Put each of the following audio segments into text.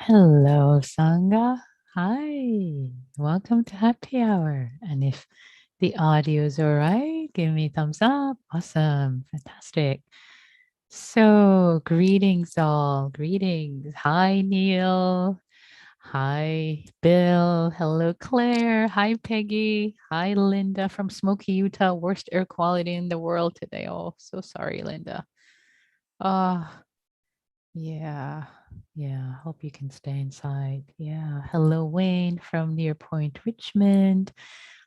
Hello, Sangha. Hi, welcome to Happy Hour. And if the audio is all right, give me a thumbs up. Awesome, fantastic. So, greetings, all. Greetings. Hi, Neil. Hi, Bill. Hello, Claire. Hi, Peggy. Hi, Linda from Smoky, Utah. Worst air quality in the world today. Oh, so sorry, Linda. Ah. Yeah, yeah. Hope you can stay inside. Yeah. Hello, Wayne from Near Point, Richmond.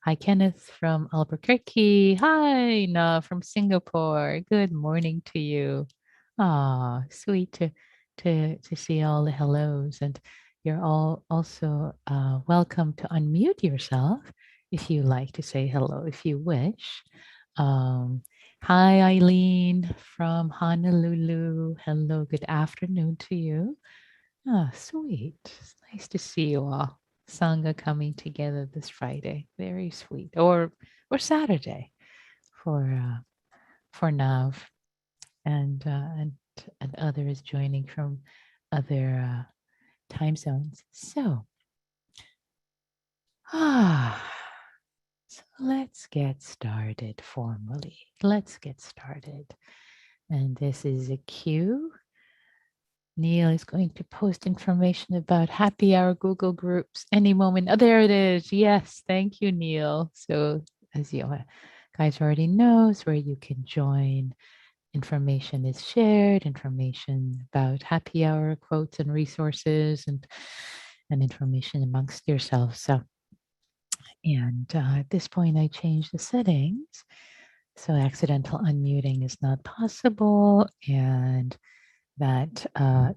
Hi, Kenneth from Albuquerque. Hi, Na from Singapore. Good morning to you. Ah, sweet to see all the hellos, and you're all also welcome to unmute yourself if you like to say hello, if you wish. Um, Hi, Eileen from Honolulu. Hello, good afternoon to you. Ah, sweet. It's nice to see you all. Sangha coming together this Friday. Very sweet. Or Saturday for Nav and and others joining from other time zones. Ah, so let's get started formally. Let's get started. And this is a cue. Neil is going to post information about happy hour Google groups any moment. Oh, there it is. Yes, thank you, Neil. So as you guys already knows where you can join. Information is shared, information about happy hour quotes and resources and information amongst yourselves. So, and at this point, I changed the settings. So accidental unmuting is not possible. And that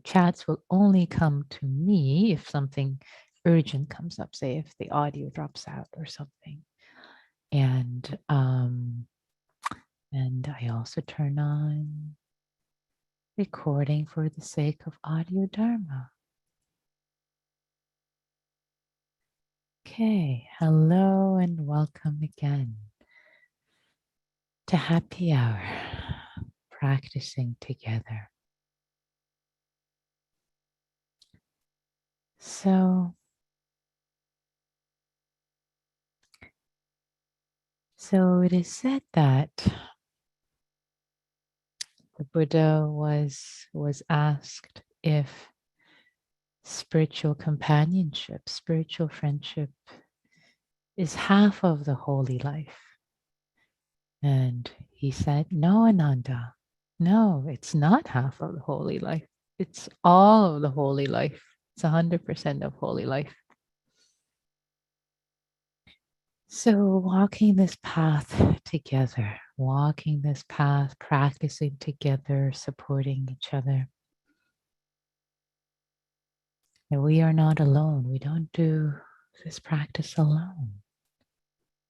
chats will only come to me if something urgent comes up, say if the audio drops out or something. And I also turn on recording for the sake of audio Dharma. Okay, hello and welcome again to Happy Hour, practicing together. So it is said that the Buddha was asked if spiritual companionship, spiritual friendship is half of the holy life. And he said, no, Ananda, no, it's not half of the holy life. It's all of the holy life. It's 100% of holy life. So walking this path together, walking this path, practicing together, supporting each other. And we are not alone. We don't do this practice alone.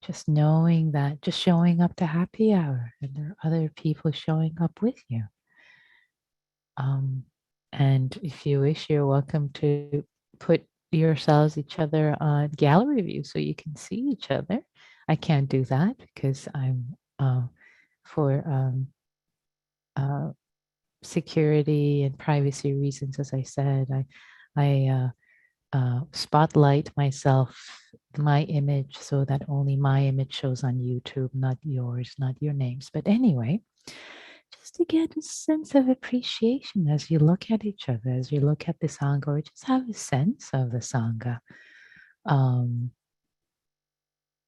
Just knowing that, just showing up to happy hour and there are other people showing up with you. And if you wish, you're welcome to put yourselves, each other on gallery view so you can see each other. I can't do that because I'm for uh, security and privacy reasons, as I said, I spotlight myself, my image, so that only my image shows on YouTube, not yours, not your names. But anyway, just to get a sense of appreciation as you look at each other, as you look at the Sangha, or just have a sense of the Sangha. Um,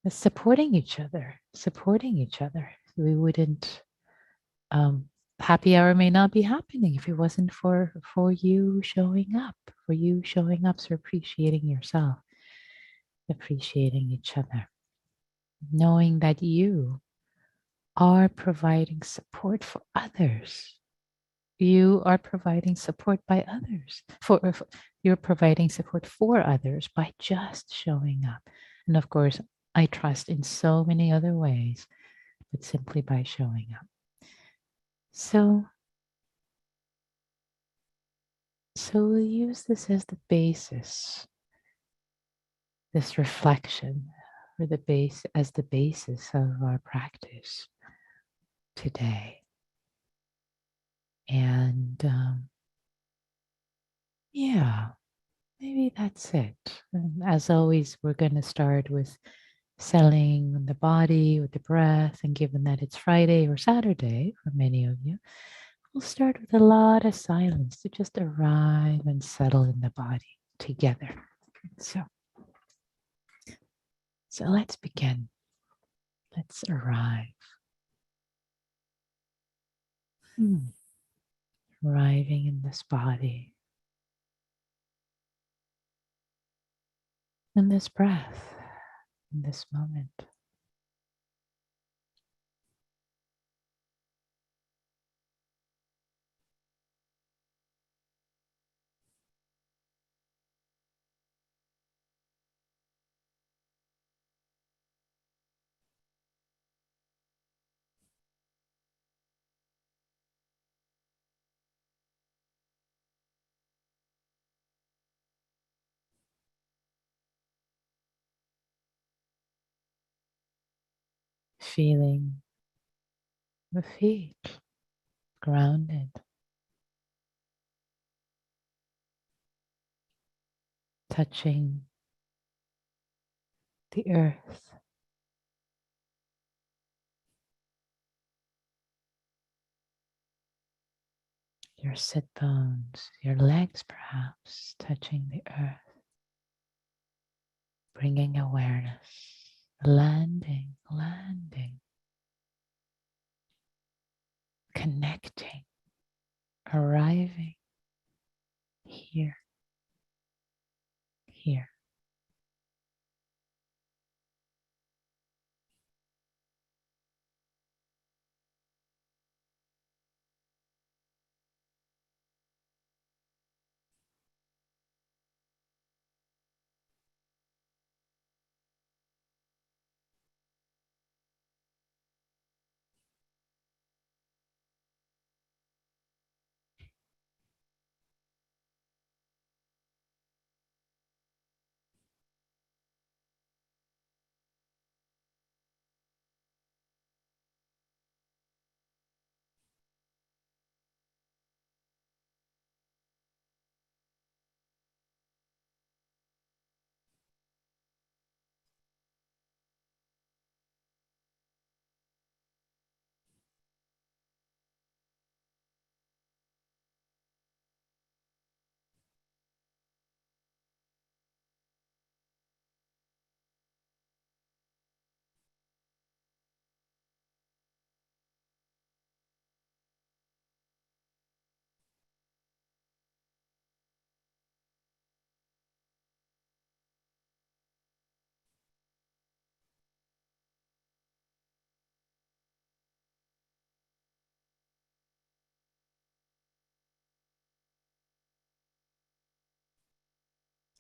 Supporting each other, supporting each other. We wouldn't, happy hour may not be happening if it wasn't for you showing up, so appreciating yourself, appreciating each other, knowing that you are providing support for others. You are providing support by others. You're providing support for others by just showing up. And of course, I trust in so many other ways, but simply by showing up. So we'll use this as the basis, this reflection, or the base as the basis of our practice today. And yeah, maybe that's it. And as always, we're going to start with settling the body with the breath. And given that it's Friday or Saturday for many of you, we'll start with a lot of silence to just arrive and settle in the body together. So, so let's begin. Let's arrive. Arriving in this body, in this breath, in this moment. Feeling the feet grounded, touching the earth, your sit bones, your legs perhaps touching the earth, bringing awareness, landing, connecting, arriving here, here.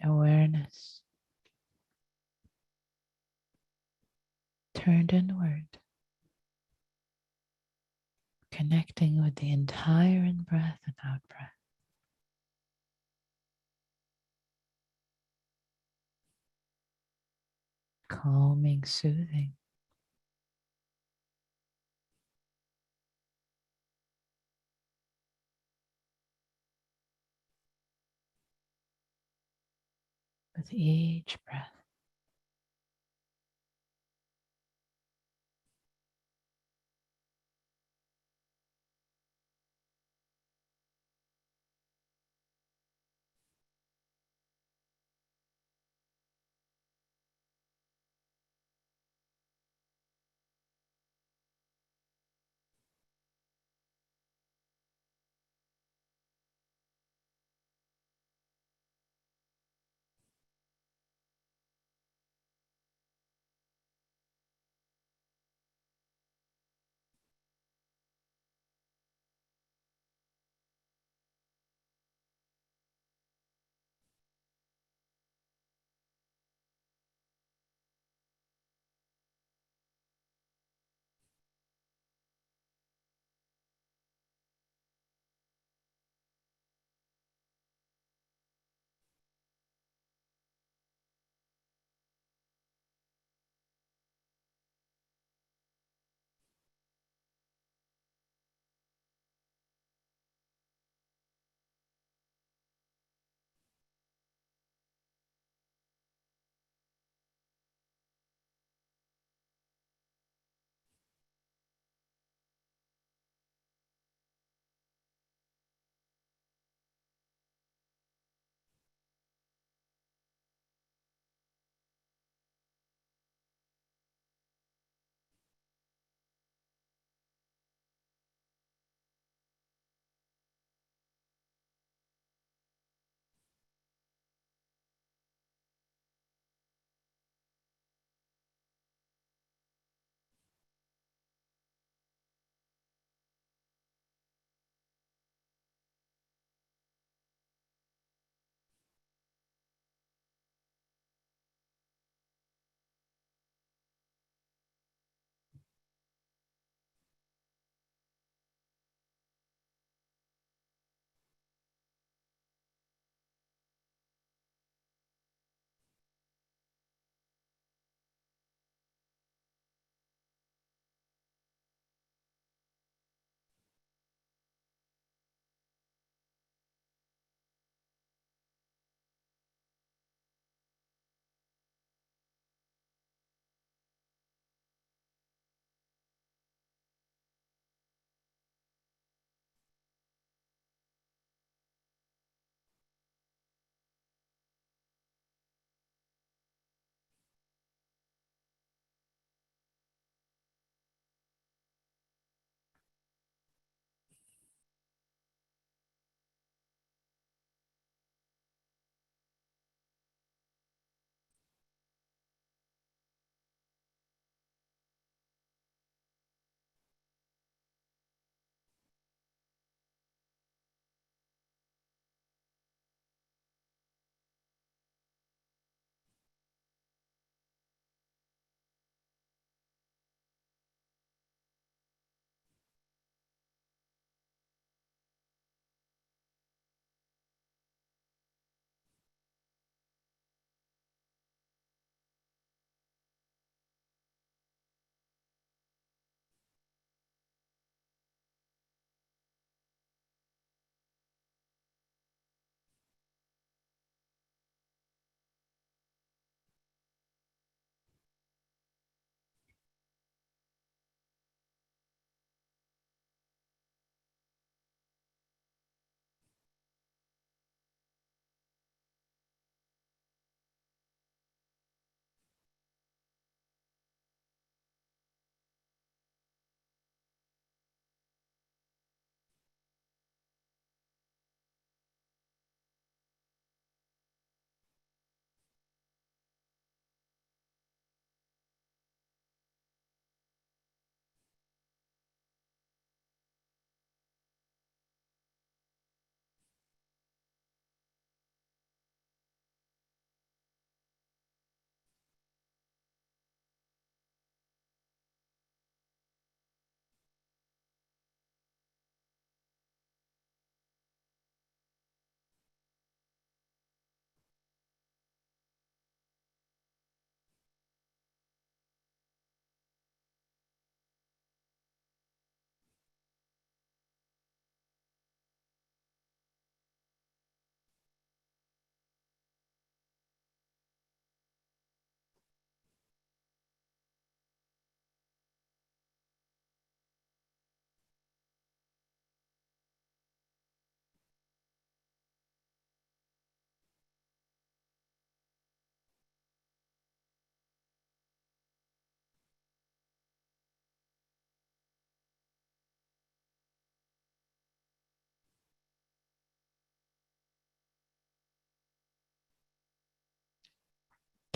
Awareness turned inward, connecting with the entire in breath and out breath. Calming, soothing. With each breath.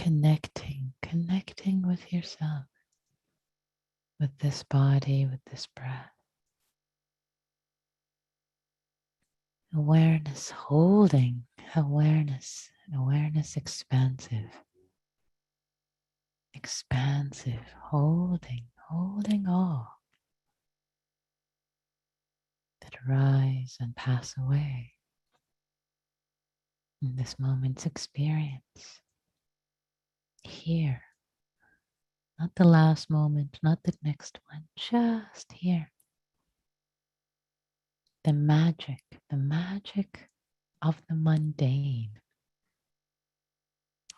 connecting with yourself, with this body, with this breath. Awareness holding, awareness, awareness expansive, expansive, holding all that rise and pass away in this moment's experience. Here, not the last moment, not the next one, just here. The magic of the mundane.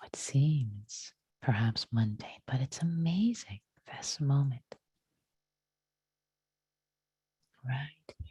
It seems perhaps mundane, but it's amazing, this moment. Right here.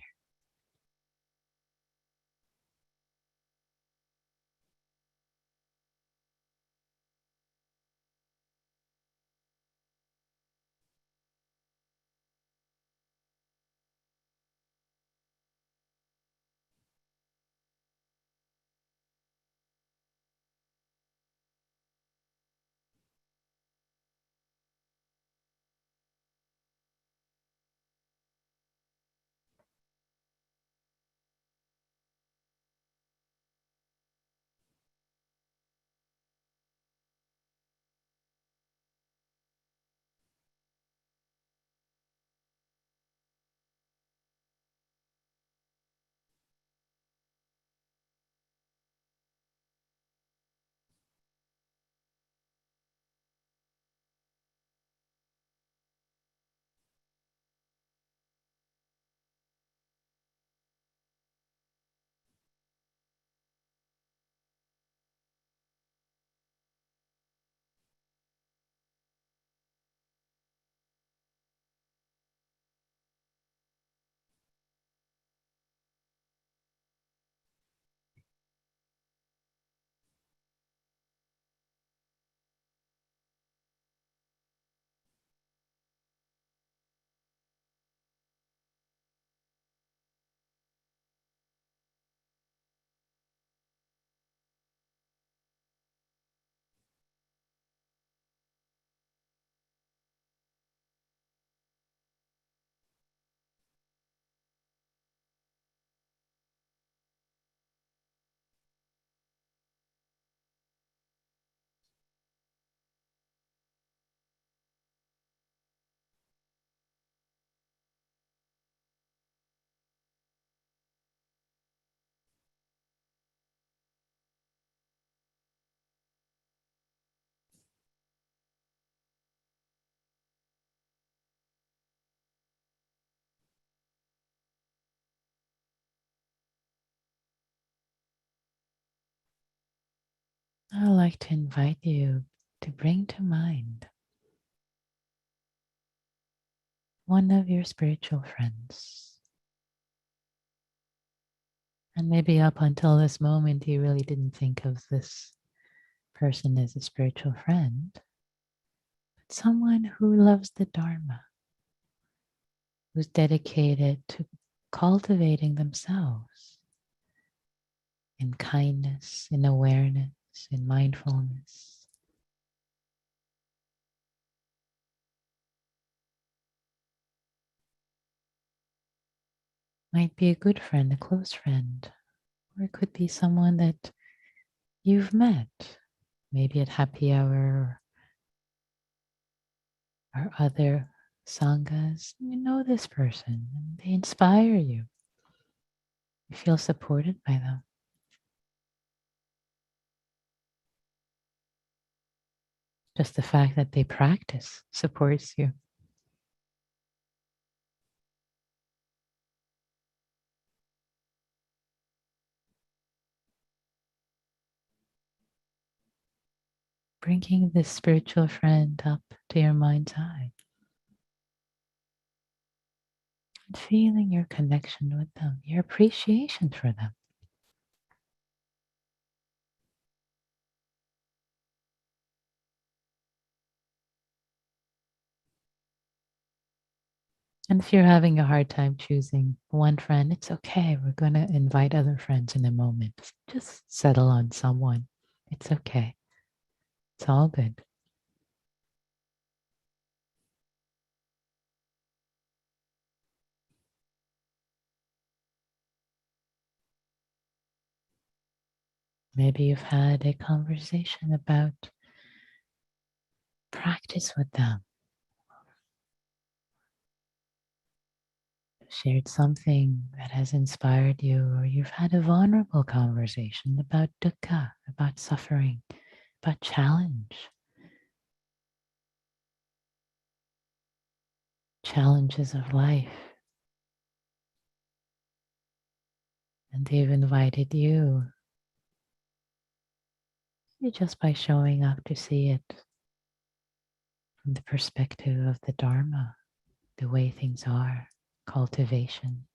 I'd like to invite you to bring to mind one of your spiritual friends. And maybe up until this moment, you really didn't think of this person as a spiritual friend, but someone who loves the Dharma, who's dedicated to cultivating themselves in kindness, in awareness, in mindfulness. Might be a good friend, a close friend, or it could be someone that you've met, maybe at happy hour or other sanghas. You know this person and they inspire you. You feel supported by them. Just the fact that they practice supports you. Bringing this spiritual friend up to your mind's eye and feeling your connection with them, your appreciation for them. And if you're having a hard time choosing one friend, it's okay. We're going to invite other friends in a moment. Just settle on someone. It's okay. It's all good. Maybe you've had a conversation about practice with them, shared something that has inspired you, or you've had a vulnerable conversation about dukkha, about suffering, about challenge, challenges of life. And they've invited you just by showing up to see it from the perspective of the Dharma, the way things are, cultivation,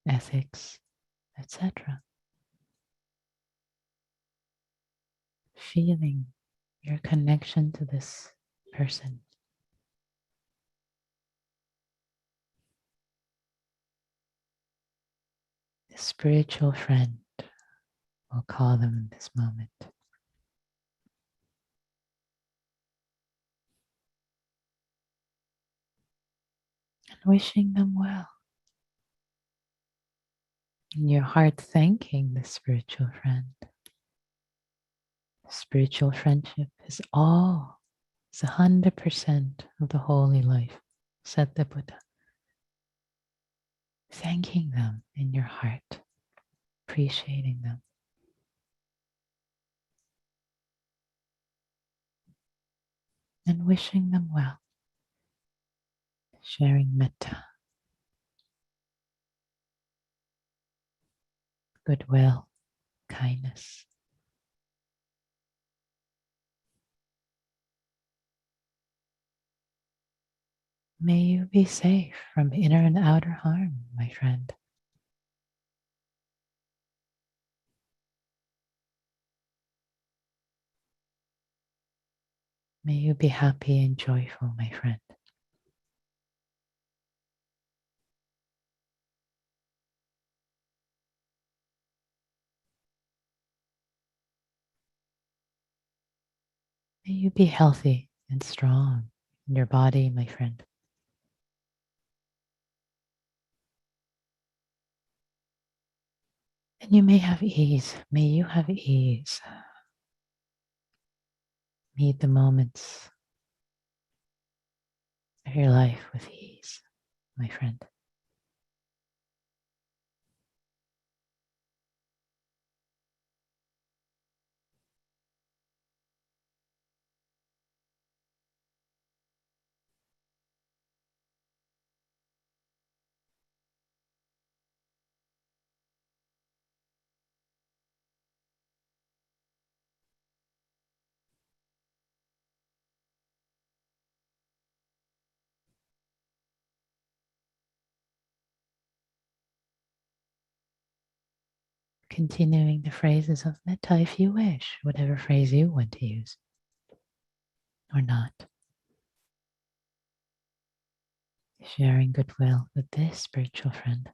ethics, etc. Feeling your connection to this person, the spiritual friend, we'll call them in this moment, and wishing them well. In your heart, thanking the spiritual friend. Spiritual friendship is all, it's 100% of the holy life, said the Buddha. Thanking them in your heart, appreciating them, and wishing them well. Sharing metta, goodwill, kindness. May you be safe from inner and outer harm, my friend. May you be happy and joyful, my friend. May you be healthy and strong in your body, my friend. And you may have ease. May you have ease. Meet the moments of your life with ease, my friend. Continuing the phrases of metta if you wish, whatever phrase you want to use or not. Sharing goodwill with this spiritual friend.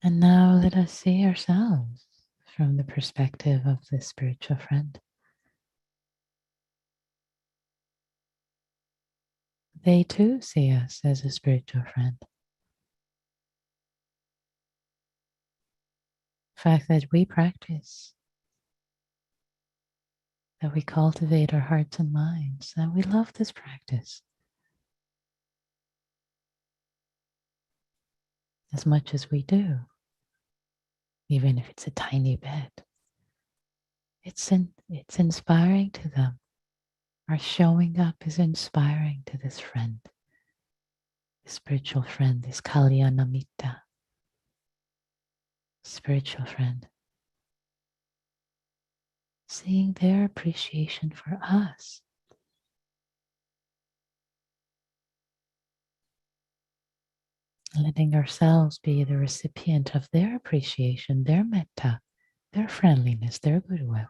And now let us see ourselves from the perspective of the spiritual friend. They too see us as a spiritual friend. The fact that we practice, that we cultivate our hearts and minds, that we love this practice as much as we do, even if it's a tiny bit. It's inspiring to them. Our showing up is inspiring to this friend, this spiritual friend, this Kalyanamitta, spiritual friend. Seeing their appreciation for us. Letting ourselves be the recipient of their appreciation, their metta, their friendliness, their goodwill.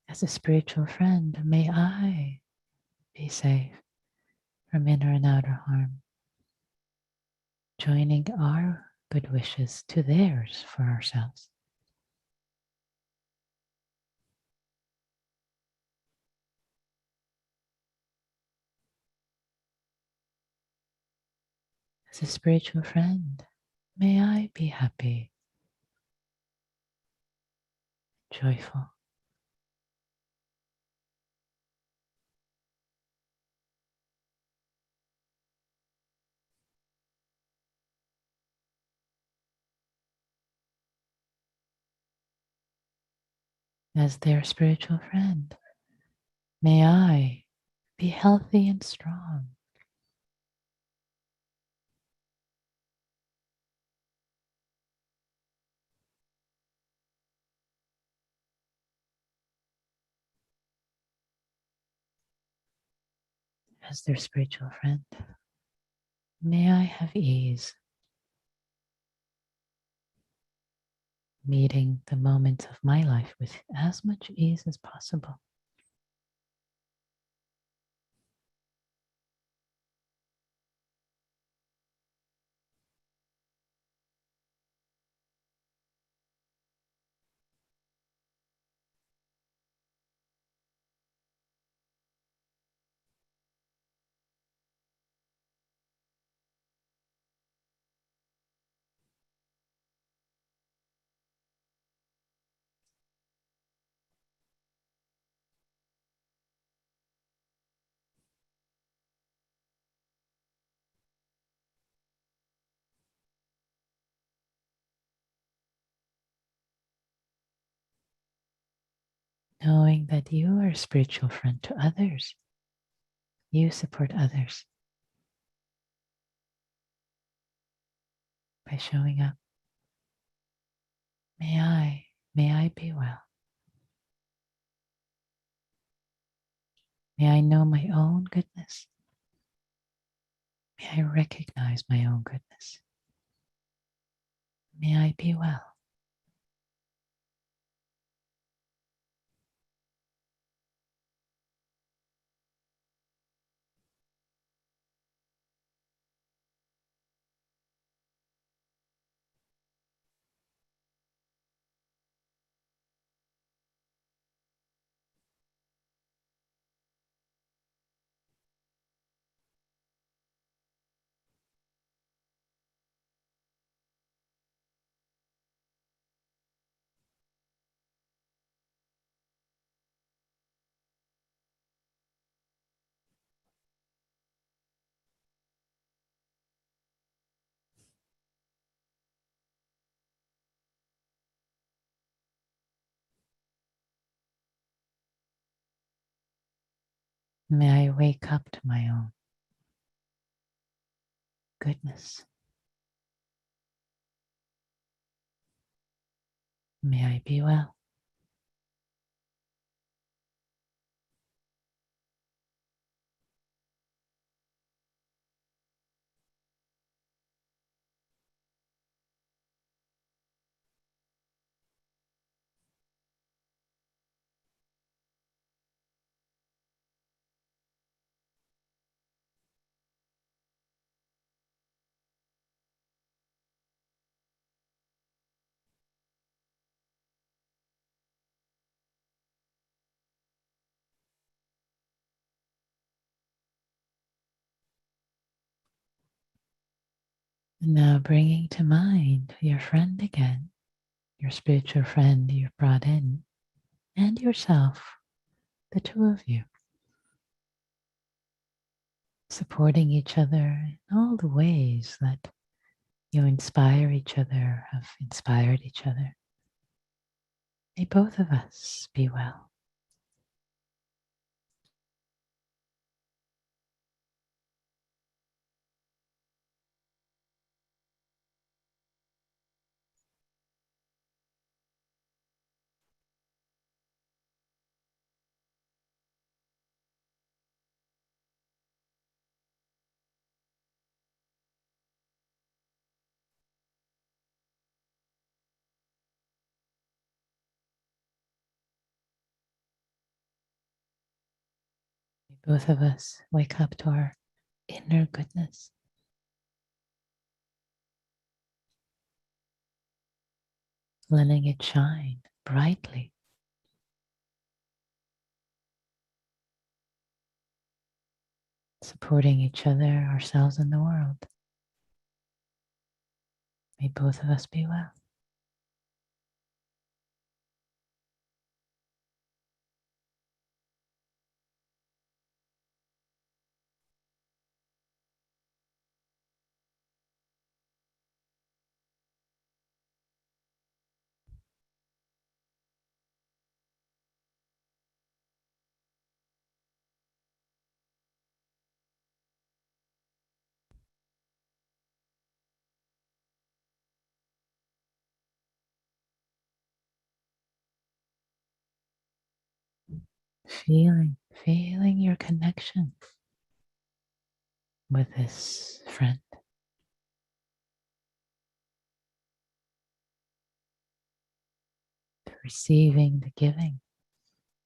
As a spiritual friend, may I be safe from inner and outer harm, joining our good wishes to theirs for ourselves. As a spiritual friend, may I be happy, joyful. As their spiritual friend, may I be healthy and strong. As their spiritual friend, may I have ease, meeting the moments of my life with as much ease as possible. Knowing that you are a spiritual friend to others, you support others by showing up. May I be well. May I know my own goodness. May I recognize my own goodness. May I be well. May I wake up to my own goodness. May I be well. And now bringing to mind your friend again, your spiritual friend you've brought in, and yourself, the two of you, supporting each other in all the ways that you inspire each other, have inspired each other. May both of us be well. May both of us wake up to our inner goodness, letting it shine brightly, supporting each other, ourselves, and the world. May both of us be well. Feeling your connection with this friend. Receiving the giving,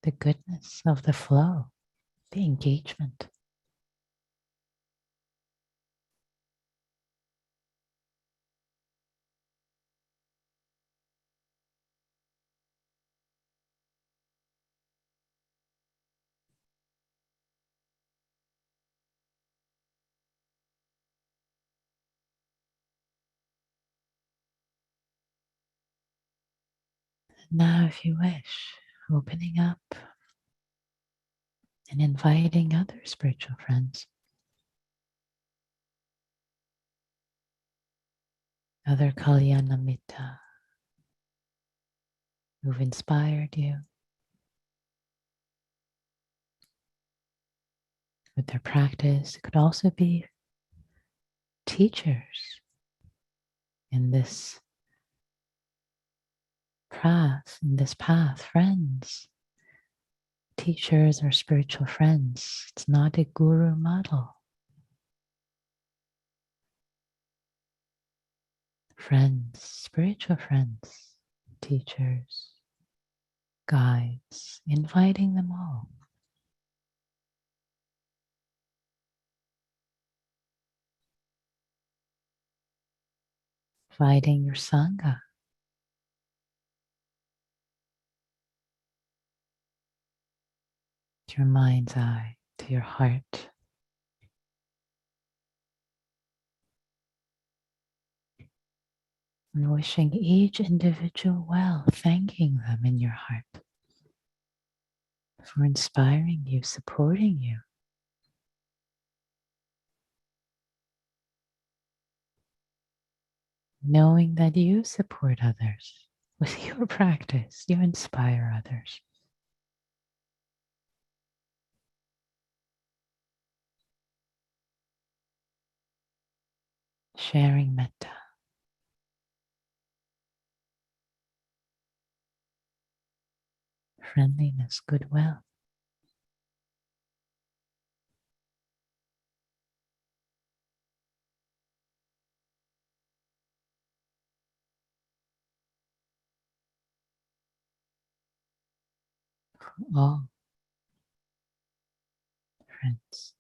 the goodness of the flow, the engagement. Now, if you wish, opening up and inviting other spiritual friends, other Kalyana Mitta who've inspired you with their practice. It could also be teachers in this path, friends, teachers or spiritual friends. It's not a guru model. Friends, spiritual friends, teachers, guides, inviting them all. Inviting your Sangha, to your mind's eye, to your heart. And wishing each individual well, thanking them in your heart for inspiring you, supporting you. Knowing that you support others with your practice, you inspire others. Sharing metta, friendliness, goodwill. For all friends.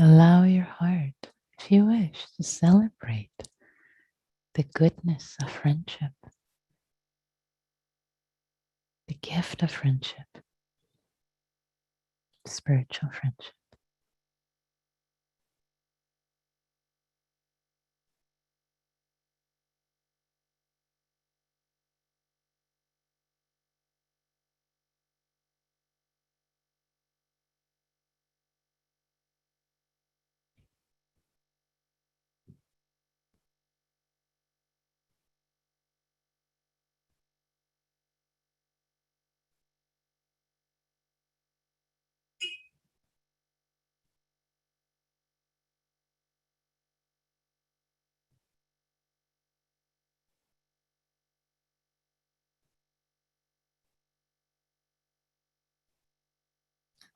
Allow your heart, if you wish, to celebrate the goodness of friendship, the gift of friendship, spiritual friendship.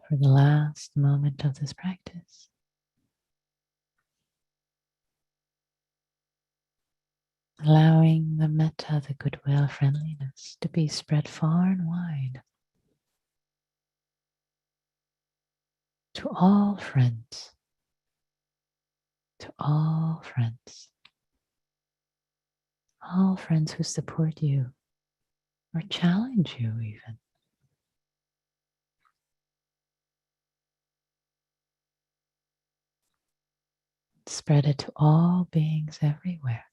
For the last moment of this practice, allowing the metta, the goodwill, friendliness, to be spread far and wide to all friends, to all friends who support you or challenge you even. Spread it to all beings everywhere.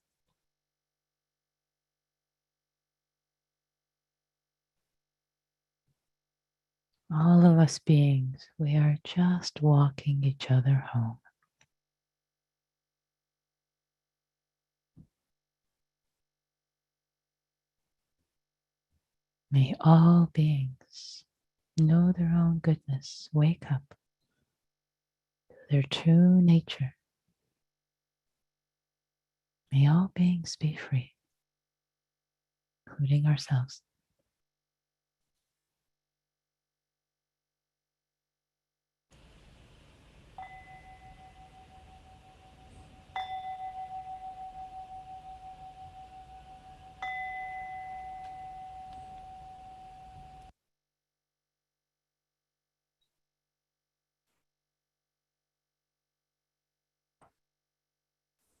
All of us beings, we are just walking each other home. May all beings know their own goodness, wake up to their true nature. May all beings be free, including ourselves.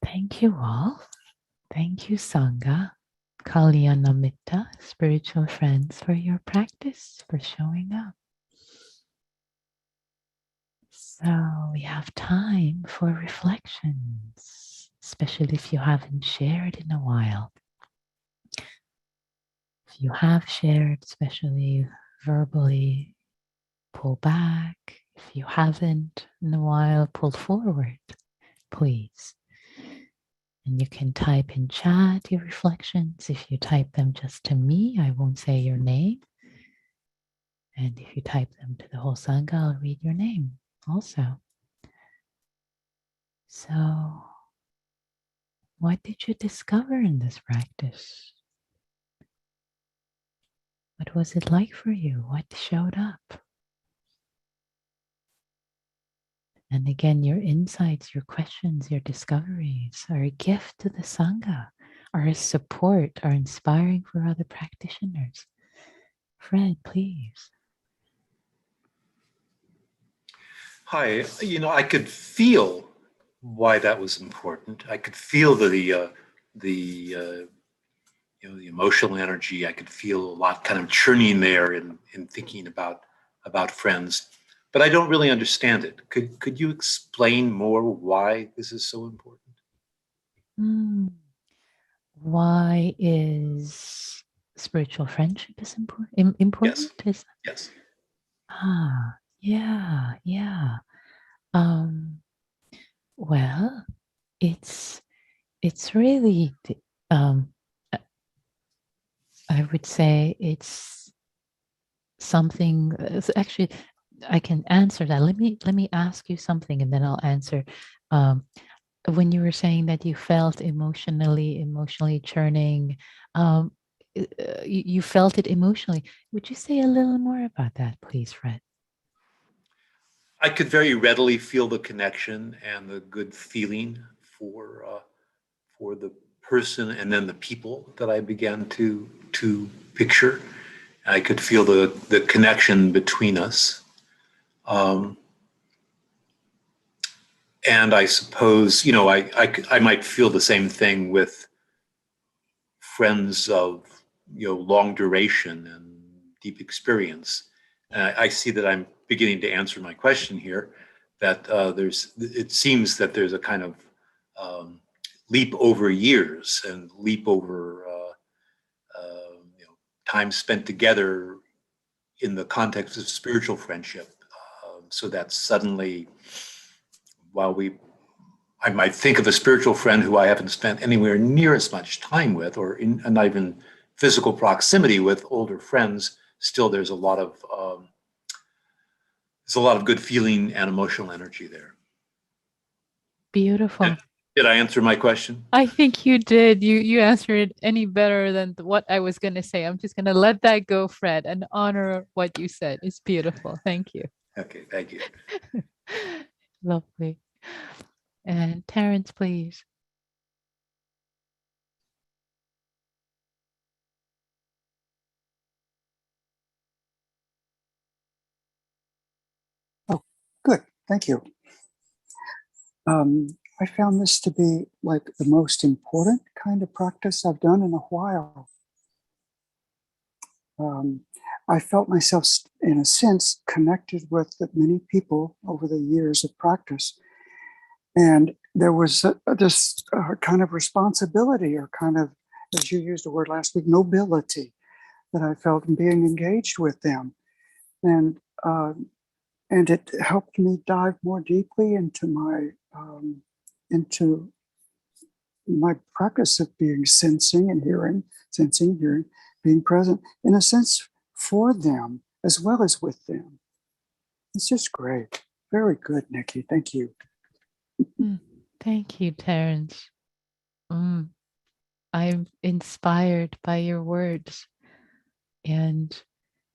Thank you all. Thank you, Sangha, Kalyana Mitta, spiritual friends, for your practice, for showing up. So we have time for reflections, especially if you haven't shared in a while. If you have shared, especially verbally, pull back. If you haven't in a while, pull forward, please. And you can type in chat your reflections. If you type them just to me, I won't say your name. And if you type them to the whole Sangha, I'll read your name also. So, what did you discover in this practice? What was it like for you? What showed up? And again, your insights, your questions, your discoveries are a gift to the Sangha, are a support, are inspiring for other practitioners. Fred, please. Hi, I could feel why that was important. I could feel the emotional energy. I could feel a lot kind of churning there in thinking about friends, but I don't really understand it. Could you explain more why this is so important? Why is spiritual friendship is important? Important Yes, is yes. yeah. Um, well, it's really um, I would say it's something. Actually, I can answer that. Let me ask you something, and then I'll answer. Um, when you were saying that you felt emotionally churning, um, you felt it emotionally. Would you say a little more about that, please, Fred? I could very readily feel the connection and the good feeling for the person and then the people that I began to picture. I could feel the connection between us. Um, And I suppose, I might feel the same thing with friends of, long duration and deep experience. I see that I'm beginning to answer my question here, that it seems that there's a kind of leap over years and leap over time spent together in the context of spiritual friendship. So that suddenly, while I might think of a spiritual friend who I haven't spent anywhere near as much time with, or not even physical proximity with older friends, still there's a lot of good feeling and emotional energy there. Beautiful. Did I answer my question? I think you did. You answered it any better than what I was going to say. I'm just going to let that go, Fred, and honor what you said. It's beautiful. Thank you. Okay, thank you. Lovely. And Terrence, please. Oh, good. Thank you. I found this to be like the most important kind of practice I've done in a while. I felt myself, in a sense, connected with many people over the years of practice. And there was this kind of responsibility, or kind of, as you used the word last week, nobility that I felt in being engaged with them. And it helped me dive more deeply into my practice of being sensing and hearing, being present, in a sense, for them as well as with them. It's just great. Very good, Nikki. Thank you. Thank you, Terrence. I'm inspired by your words, and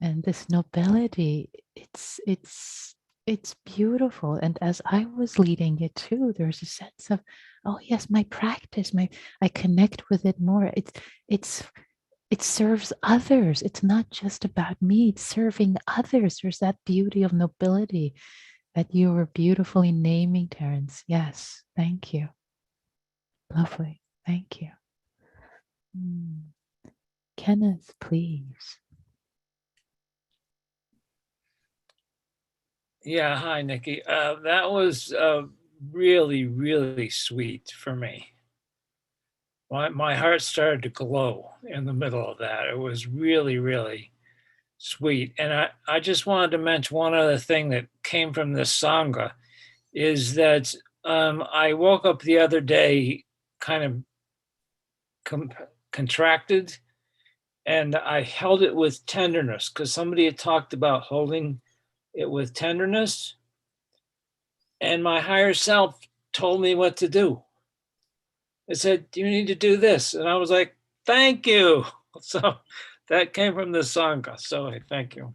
this nobility. It's beautiful. And as I was leading it too, there's a sense of, oh yes, my practice, I connect with it more. It's it serves others. It's not just about me, it's serving others. There's that beauty of nobility that you were beautifully naming, Terrence. Yes, thank you. Lovely. Thank you. Kenneth, please. Yeah, hi, Nikki. That was really, really sweet for me. My heart started to glow in the middle of that. It was really, really sweet. And I just wanted to mention one other thing that came from this Sangha is that I woke up the other day kind of contracted, and I held it with tenderness because somebody had talked about holding it with tenderness. And my higher self told me what to do. It said, you need to do this. And I was like, thank you. So that came from the Sangha. So thank you.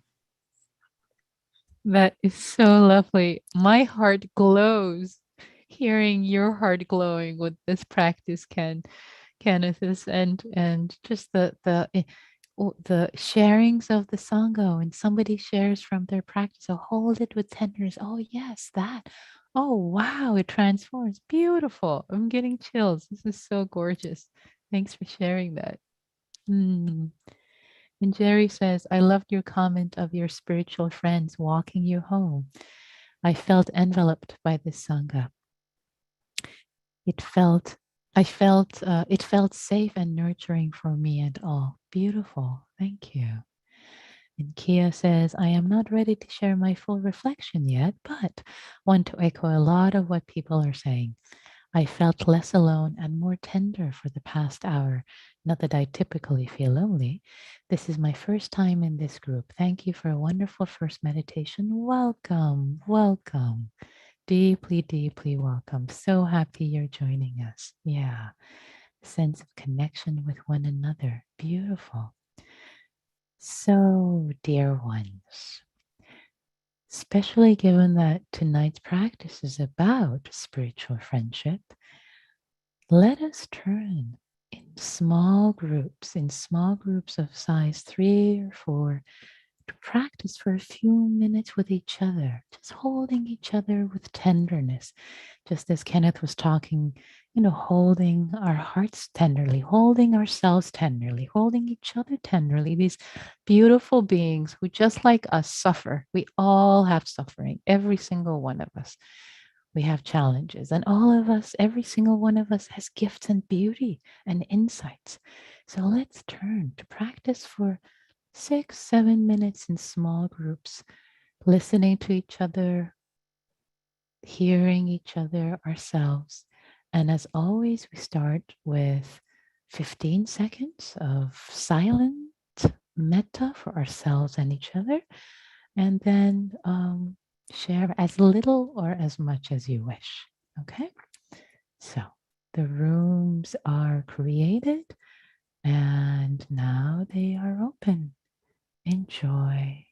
That is so lovely. My heart glows hearing your heart glowing with this practice, Kenneth, and just the sharings of the Sangha. When somebody shares from their practice, so hold it with tenderness. Oh yes, that. Oh wow, it transforms. Beautiful. I'm getting chills. This is so gorgeous. Thanks for sharing that. Mm. And Jerry says, I loved your comment of your spiritual friends walking you home. I felt enveloped by this Sangha. It felt, it felt safe and nurturing for me and all. Beautiful. Thank you. And Kia says, I am not ready to share my full reflection yet, but want to echo a lot of what people are saying. I felt less alone and more tender for the past hour. Not that I typically feel lonely. This is my first time in this group. Thank you for a wonderful first meditation. Welcome, welcome. Deeply, deeply welcome. So happy you're joining us. Yeah. Sense of connection with one another. Beautiful. So, dear ones, especially given that tonight's practice is about spiritual friendship, let us turn in small groups of size 3 or 4 to practice for a few minutes with each other, just holding each other with tenderness, just as Kenneth was talking, holding our hearts tenderly, holding ourselves tenderly, holding each other tenderly, these beautiful beings who, just like us, suffer. We all have suffering, every single one of us. We have challenges, and all of us, every single one of us, has gifts and beauty and insights. So let's turn to practice for 6-7 minutes in small groups, listening to each other, hearing each other, ourselves. And as always, we start with 15 seconds of silent metta for ourselves and each other, and then share as little or as much as you wish. Okay? So the rooms are created and now they are open. Enjoy.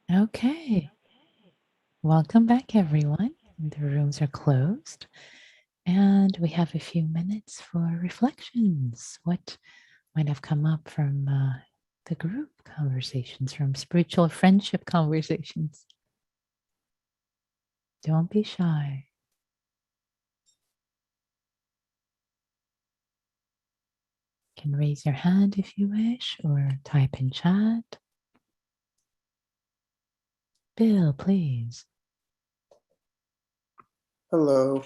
Okay. Welcome back, everyone. The rooms are closed, and we have a few minutes for reflections. What might have come up from the group conversations, from spiritual friendship conversations? Don't be shy. You can raise your hand if you wish, or type in chat. Bill, please. Hello.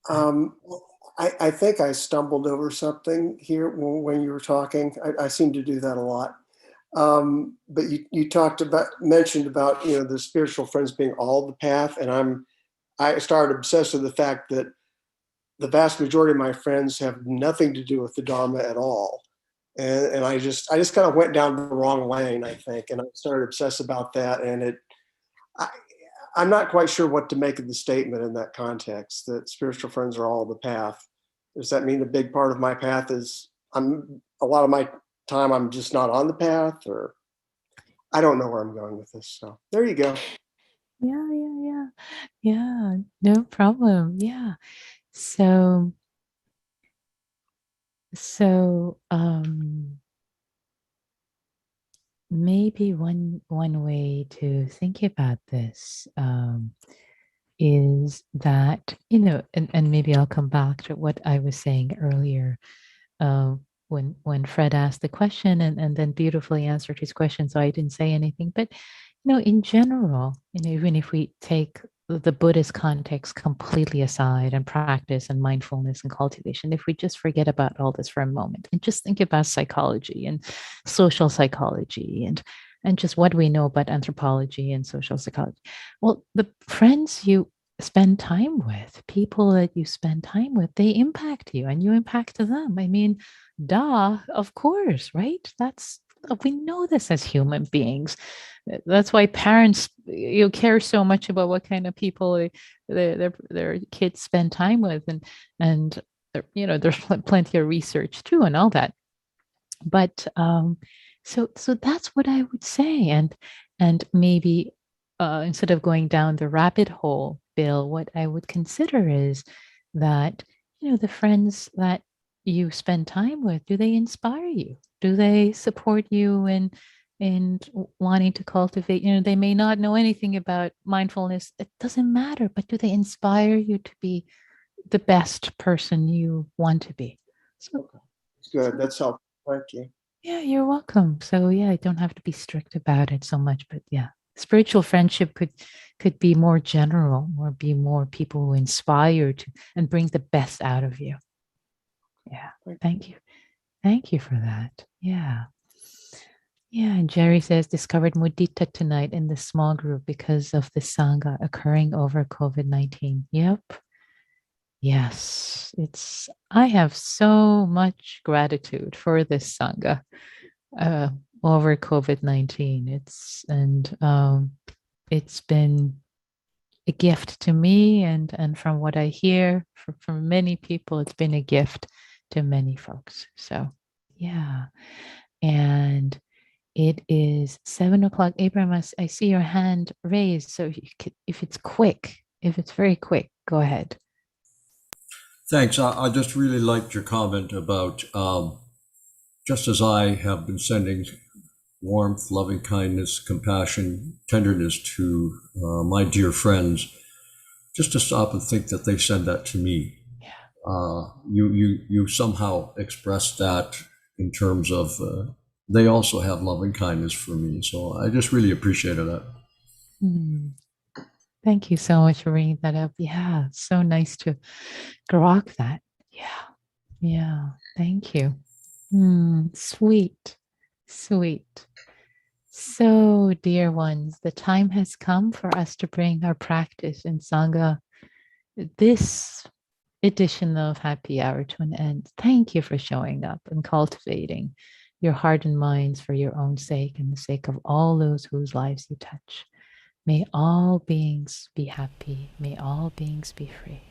I think I stumbled over something here when you were talking. I seem to do that a lot. But you mentioned about, the spiritual friends being all the path. And I started obsessed with the fact that the vast majority of my friends have nothing to do with the Dharma at all. And I just kind of went down the wrong lane, I think. And I started obsessed about that. And I'm not quite sure what to make of the statement in that context, that spiritual friends are all the path. Does that mean a big part of my path is a lot of my time I'm just not on the path, or I don't know where I'm going with this. So there you go. Yeah, no problem. Yeah. So maybe one way to think about this is that, and maybe I'll come back to what I was saying earlier, when Fred asked the question and then beautifully answered his question, so I didn't say anything. But in general, even if we take the Buddhist context completely aside and practice and mindfulness and cultivation, if we just forget about all this for a moment and just think about psychology and social psychology and just what we know about anthropology and social psychology, well, the friends you spend time with, people that you spend time with, they impact you and you impact them. I mean, duh, of course, right? We know this as human beings. That's why parents care so much about what kind of people their kids spend time with, and there's plenty of research too and all that. But so that's what I would say, and maybe instead of going down the rabbit hole, Bill, what I would consider is that the friends that you spend time with, do they inspire you? Do they support you in wanting to cultivate? They may not know anything about mindfulness. It doesn't matter, but do they inspire you to be the best person you want to be? So, Good. That's helpful. Thank you. yeah, you're welcome. So yeah, I don't have to be strict about it so much, but yeah, spiritual friendship could be more general, or be more people who inspire to and bring the best out of you. Yeah, thank you. Thank you for that. Yeah. Yeah, and Jerry says discovered mudita tonight in the small group because of the Sangha occurring over COVID-19. Yep. Yes, I have so much gratitude for this Sangha over COVID-19. It's been a gift to me, and from what I hear from many people, it's been a gift to many folks. So yeah. And it is 7:00. Abraham, I see your hand raised. So if it's quick, if it's very quick, go ahead. Thanks. I just really liked your comment about just as I have been sending warmth, loving kindness, compassion, tenderness to my dear friends, just to stop and think that they send that to me. Yeah. You somehow expressed that in terms of they also have loving kindness for me. So I just really appreciated that. Thank you so much for bringing that up. Yeah, it's so nice to grok that. Yeah. Thank you. Sweet. So, dear ones, the time has come for us to bring our practice in Sangha, this edition of Happy Hour, to an end. Thank you for showing up and cultivating your heart and minds for your own sake and the sake of all those whose lives you touch. May all beings be happy. May all beings be free.